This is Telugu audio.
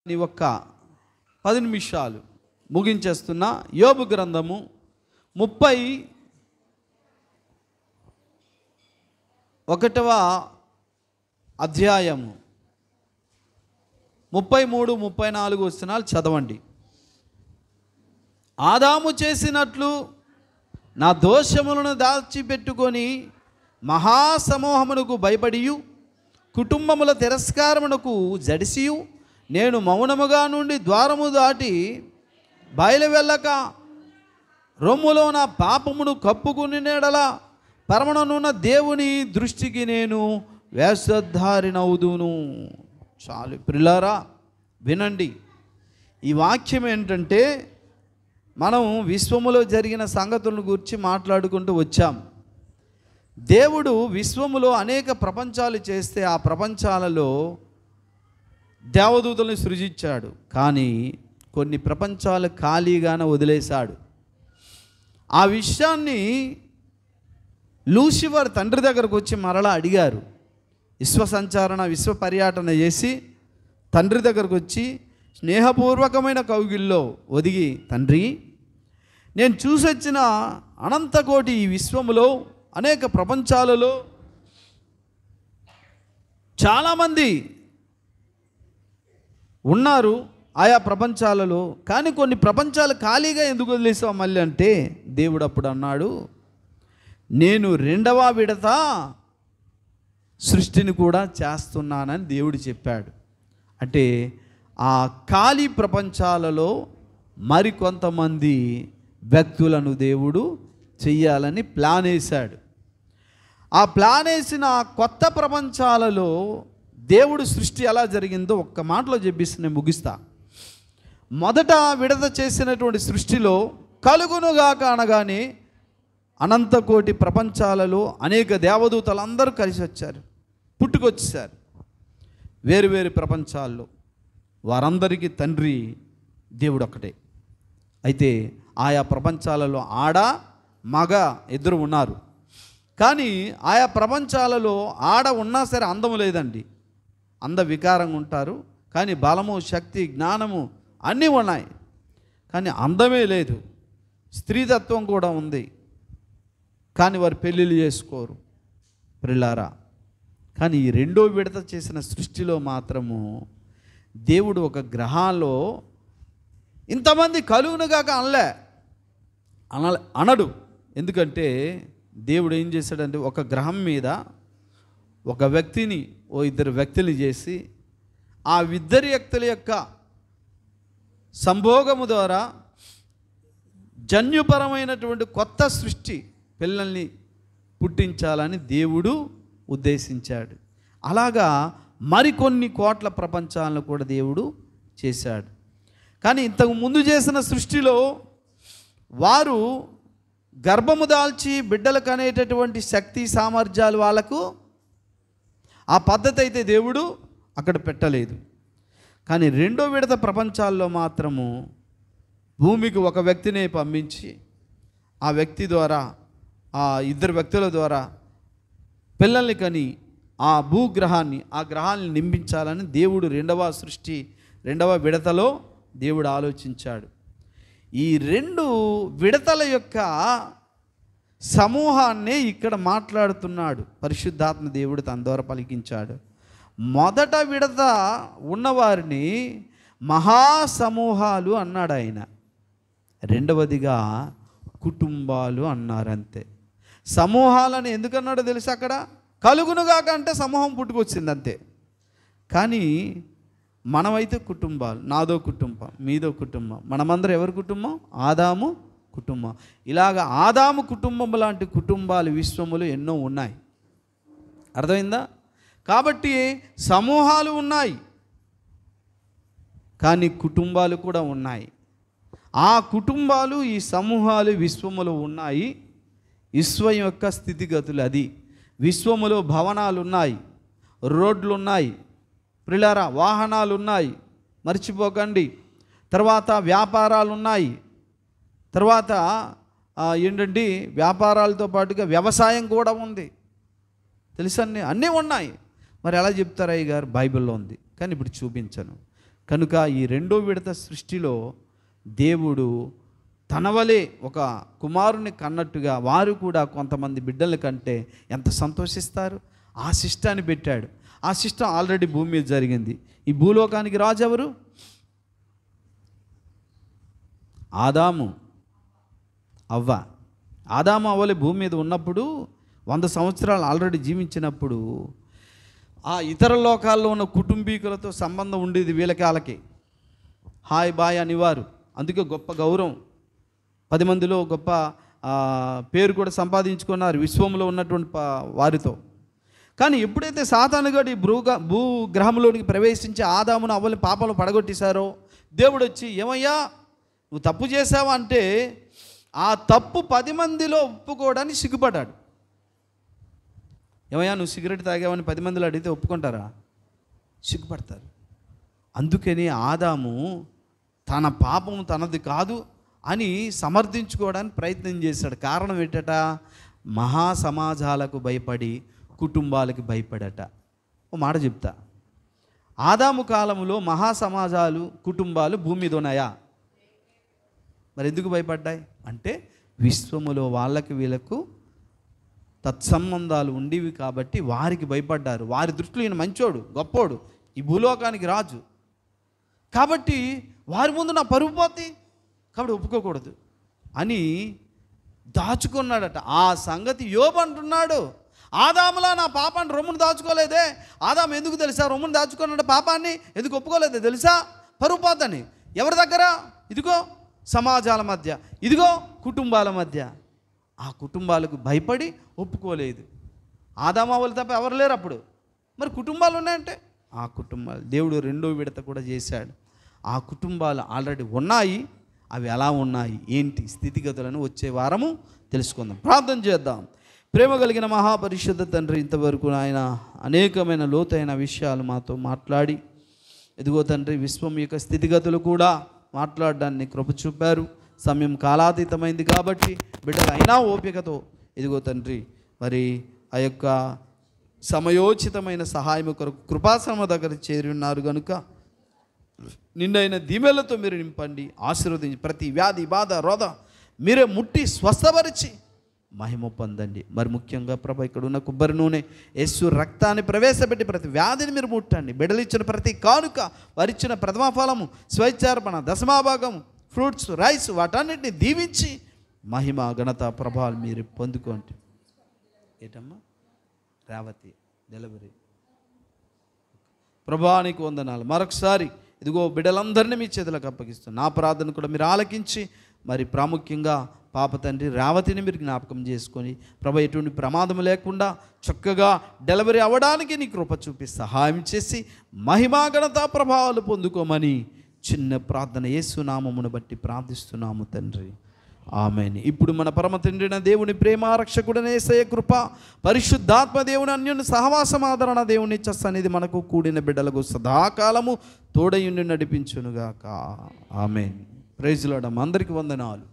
నీ ఒక్క 10 నిమిషాలు ముగించేస్తున్న యోబు గ్రంథము 31వ అధ్యాయము 33, 34 వచనాలు చదవండి. ఆదాము చేసినట్లు నా దోషములను దాచిపెట్టుకొని మహాసమూహమునకు భయపడియు కుటుంబముల తిరస్కారమునకు జడిసియు నేను మౌనముగా నుండి ద్వారము దాటి బయలు వెళ్ళక రొమ్ములో నా పాపమును కప్పుకుని నెడల పరమననున్న దేవుని దృష్టికి నేను వేషధారినవుదును. చాలు ప్రియులారా, వినండి. ఈ వాక్యం ఏంటంటే, మనం విశ్వములో జరిగిన సంగతులను గురించి మాట్లాడుకుంటూ వచ్చాం. దేవుడు విశ్వములో అనేక ప్రపంచాలు చేస్తే ఆ ప్రపంచాలలో దేవదూతలను సృజించాడు, కానీ కొన్ని ప్రపంచాలు ఖాళీగానే వదిలేశాడు. ఆ విషయాన్ని లూసిఫర్ తండ్రి దగ్గరకు వచ్చి మరలా అడిగారు. విశ్వ సంచారణ, విశ్వ పర్యటన చేసి తండ్రి దగ్గరకు వచ్చి స్నేహపూర్వకమైన కౌగిల్లో ఒదిగి, తండ్రి, నేను చూసొచ్చిన అనంతకోటి ఈ విశ్వములో అనేక ప్రపంచాలలో చాలామంది ఉన్నారు ఆయా ప్రపంచాలలో, కానీ కొన్ని ప్రపంచాలు ఖాళీగా ఎందుకు వదిలేసావు మళ్ళీ అంటే, దేవుడు అప్పుడు అన్నాడు, నేను 2వ విడత సృష్టిని కూడా చేస్తున్నానని దేవుడు చెప్పాడు. అంటే ఆ ఖాళీ ప్రపంచాలలో మరికొంతమంది వ్యక్తులను దేవుడు చెయ్యాలని ప్లాన్ వేశాడు. ఆ ప్లాన్ వేసిన కొత్త ప్రపంచాలలో దేవుడు సృష్టి ఎలా జరిగిందో ఒక్క మాటలో చెప్పిస్తే నేను ముగిస్తా. మొదట విడత చేసినటువంటి సృష్టిలో కలుగునుగాక అనగానే అనంతకోటి ప్రపంచాలలో అనేక దేవదూతలు అందరూ కలిసి వచ్చారు, పుట్టుకొచ్చేసారు వేరు ప్రపంచాల్లో. వారందరికీ తండ్రి దేవుడు ఒక్కటే. అయితే ఆయా ప్రపంచాలలో ఆడ మగ ఇద్దరు ఉన్నారు, కానీ ఆయా ప్రపంచాలలో ఆడ ఉన్నా సరే అందము లేదండి, అంద వికారంగా ఉంటారు. కానీ బలము, శక్తి, జ్ఞానము అన్నీ ఉన్నాయి, కానీ అందమే లేదు. స్త్రీతత్వం కూడా ఉంది, కానీ వారు పెళ్ళిళ్ళు చేసుకోరు ప్రిల్లారా. కానీ ఈ 2వ విడత చేసిన సృష్టిలో మాత్రము దేవుడు ఒక గ్రహాల్లో ఇంతమంది కలుగునుగాక అనడు. ఎందుకంటే దేవుడు ఏం చేశాడంటే, ఒక గ్రహం మీద ఒక వ్యక్తిని, 2 వ్యక్తులు చేసి ఆ 2 వ్యక్తుల యొక్క సంభోగము ద్వారా జన్యుపరమైనటువంటి కొత్త సృష్టి, పిల్లల్ని పుట్టించాలని దేవుడు ఉద్దేశించాడు. అలాగా మరికొన్ని కోట్ల ప్రపంచాలను కూడా దేవుడు చేశాడు. కానీ ఇంతకు ముందు చేసిన సృష్టిలో వారు గర్భము దాల్చి బిడ్డలు కనేటటువంటి శక్తి సామర్థ్యాలు వాళ్ళకు ఆ పద్ధతి అయితే దేవుడు అక్కడ పెట్టలేదు. కానీ 2వ విడత ప్రపంచాల్లో మాత్రము భూమికి ఒక వ్యక్తిని పంపించి ఆ వ్యక్తి ద్వారా, ఆ 2 వ్యక్తుల ద్వారా పిల్లల్ని కని ఆ భూగ్రహాన్ని, ఆ గ్రహాన్ని నింపించాలని దేవుడు 2వ విడతలో దేవుడు ఆలోచించాడు. ఈ 2 విడతల యొక్క సమూహాన్ని ఇక్కడ మాట్లాడుతున్నాడు పరిశుద్ధాత్మ దేవుడు తన ద్వారా పలికించాడు. మొదట విడత ఉన్నవారిని మహాసమూహాలు అన్నాడు ఆయన, 2వదిగా కుటుంబాలు అన్నారు. అంతే. సమూహాలని ఎందుకన్నాడో తెలుసు, అక్కడ కలుగునుగాక అంటే సమూహం పుట్టుకొచ్చింది అంతే. కానీ మనమైతే కుటుంబాలు, నాదో కుటుంబం, మీదో కుటుంబం, మనమందరం ఎవరి కుటుంబం? ఆదాము కుటుంబం. ఇలాగ ఆదాము కుటుంబం లాంటి కుటుంబాలు విశ్వములు ఎన్నో ఉన్నాయి. అర్థమైందా? కాబట్టి సమూహాలు ఉన్నాయి, కానీ కుటుంబాలు కూడా ఉన్నాయి. ఆ కుటుంబాలు, ఈ సమూహాలు విశ్వములో ఉన్నాయి. విశ్వం యొక్క స్థితిగతులు అది. విశ్వములో భవనాలు ఉన్నాయి, రోడ్లు ఉన్నాయి ప్రియులారా, వాహనాలు ఉన్నాయి, మర్చిపోకండి. తర్వాత వ్యాపారాలు ఉన్నాయి, తర్వాత ఏంటండి వ్యాపారాలతో పాటుగా వ్యవసాయం కూడా ఉంది. తెలుసండి, అన్నీ ఉన్నాయి. మరి ఎలా చెప్తారు అయ్య గారు? బైబిల్లో ఉంది, కానీ ఇప్పుడు చూపించను. కనుక ఈ రెండో విడత సృష్టిలో దేవుడు తన వలె ఒక కుమారుని కన్నట్టుగా వారు కూడా కొంతమంది బిడ్డల కంటే ఎంత సంతోషిస్తారు. ఆ శిష్టాన్ని పెట్టాడు. ఆ శిష్టం ఆల్రెడీ భూమి మీద జరిగింది. ఈ భూలోకానికి రాజు ఎవరు? ఆదాము అవ్వ. ఆదాము అవ్వలే భూమి మీద ఉన్నప్పుడు 100 సంవత్సరాలు ఆల్రెడీ జీవించినప్పుడు ఆ ఇతర లోకాల్లో ఉన్న కుటుంబీకులతో సంబంధం ఉండేది వీళ్ళకి. వాళ్ళకి హాయ్ బాయ్ అనేవారు. అందుకే గొప్ప గౌరవం, 10 మందిలో గొప్ప పేరు కూడా సంపాదించుకున్నారు విశ్వంలో ఉన్నటువంటి వారితో. కానీ ఎప్పుడైతే సాతానుగాడు ఈ భూగ్రహంలోనికి ప్రవేశించి ఆదామును అవ్వని పాపలు పడగొట్టేశారో దేవుడు వచ్చి, ఏమయ్యా నువ్వు తప్పు చేసావా అంటే ఆ తప్పు 10 మందిలో ఒప్పుకోవడానికి సిగ్గుపడ్డాడు. ఏమయ్యా నువ్వు సిగరెట్ తాగావని 10 మందిలో అడిగితే ఒప్పుకుంటారా? సిగ్గుపడతారు. అందుకని ఆదాము తన పాపం తనది కాదు అని సమర్థించుకోవడానికి ప్రయత్నం చేశాడు. కారణం ఏంటట? మహాసమాజాలకు భయపడి, కుటుంబాలకు భయపడట. ఓ మాట చెప్తా, ఆదాము కాలంలో మహాసమాజాలు, కుటుంబాలు భూమి మీద ఉన్నాయా? మరి ఎందుకు భయపడ్డాయి అంటే విశ్వములో వాళ్ళకి వీళ్ళకు తత్సంబంధాలు ఉండేవి కాబట్టి వారికి భయపడ్డారు. వారి దృష్టిలో ఈయన మంచోడు, గొప్పోడు, ఈ భూలోకానికి రాజు కాబట్టి వారి ముందు నా పరువు పోతే కాబట్టి ఒప్పుకోకూడదు అని దాచుకున్నాడట. ఆ సంగతి యోబు అంటున్నాడు, ఆదాములా నా పాపాన్ని రొమ్మును దాచుకోలేదే. ఆదాము ఎందుకు తెలుసా రొమ్మును దాచుకున్నాడు? పాపాన్ని ఎందుకు ఒప్పుకోలేదే తెలుసా? పరువు పోతని. ఎవరి దగ్గర? ఇదిగో సమాజాల మధ్య, ఇదిగో కుటుంబాల మధ్య. ఆ కుటుంబాలకు భయపడి ఒప్పుకోలేదు. ఆదాము అవ్వలు తప్ప ఎవరు లేరు అప్పుడు. మరి కుటుంబాలు ఉన్నాయంటే ఆ కుటుంబాలు దేవుడు రెండో విడత కూడా చేశాడు. ఆ కుటుంబాలు ఆల్రెడీ ఉన్నాయి. అవి ఎలా ఉన్నాయి, ఏంటి స్థితిగతులను వచ్చే వారము తెలుసుకుందాం. ప్రార్థన చేద్దాం. ప్రేమ కలిగిన మహాపరిశుద్ధ తండ్రి, ఇంతవరకు ఆయన అనేకమైన లోతైన విషయాలు మాతో మాట్లాడి, ఎదుగో తండ్రి విశ్వం యొక్క స్థితిగతులు కూడా మాట్లాడడాన్ని కృప చూపారు. సమయం కాలాతీతమైంది కాబట్టి బిడ్డలు అయినా ఓపికతో ఎదుగో తండ్రి మరి ఆ యొక్క సమయోచితమైన సహాయం కొరకు కృపాశ్రమ దగ్గర చేరి ఉన్నారు కనుక నిండైన దీవెనలతో మీరు నింపండి, ఆశీర్వదించి ప్రతి వ్యాధి బాధ రోధ మీరే ముట్టి స్వస్థపరిచి మహిమ పొందండి. మరి ముఖ్యంగా ప్రభు ఇక్కడ ఉన్న కొబ్బరి నూనె యేసు రక్తాన్ని ప్రవేశపెట్టి ప్రతి వ్యాధిని మీరు ముట్టండి. బిడ్డలిచ్చిన ప్రతి కానుక, వారిచ్చిన ప్రథమ ఫలము, స్వైచ్ఛార్పణ, దశమాభాగము, ఫ్రూట్స్, రైస్ వాటన్నిటిని దీవించి మహిమ ఘనత ప్రభావాలు మీరు పొందుకోండి. ఏటమ్మా రేవతి డెలివరీ ప్రభానికి వందనాలు. మరొకసారి ఇదిగో బిడ్డలందరినీ మీ చేతులకు అప్పగిస్తాను. నా ప్రార్థన కూడా మీరు ఆలకించి మరి ప్రాముఖ్యంగా పాప తండ్రి రేవతిని మీరు జ్ఞాపకం చేసుకొని ప్రభు ఎటువంటి ప్రమాదం లేకుండా చక్కగా డెలివరీ అవ్వడానికి నీ కృప చూపి సహాయం చేసి మహిమా ఘనత ప్రభావాలు పొందుకోమని చిన్న ప్రార్థన యేసు నామమును బట్టి ప్రార్థిస్తున్నాము తండ్రి, ఆమేన్. ఇప్పుడు మన పరమ తండ్రిన దేవుని ప్రేమ, రక్షకుడైన యేసయ్య కృప, పరిశుద్ధాత్మ దేవుని అన్యోన్య సహవాసం, ఆదరణ దేవుని సన్నిధి మనకు కూడిన బిడ్డలకు సదాకాలము తోడయుండి నడిపించునుగాక. ఆమేన్. Praise Lord. అందరికీ వందనాలు.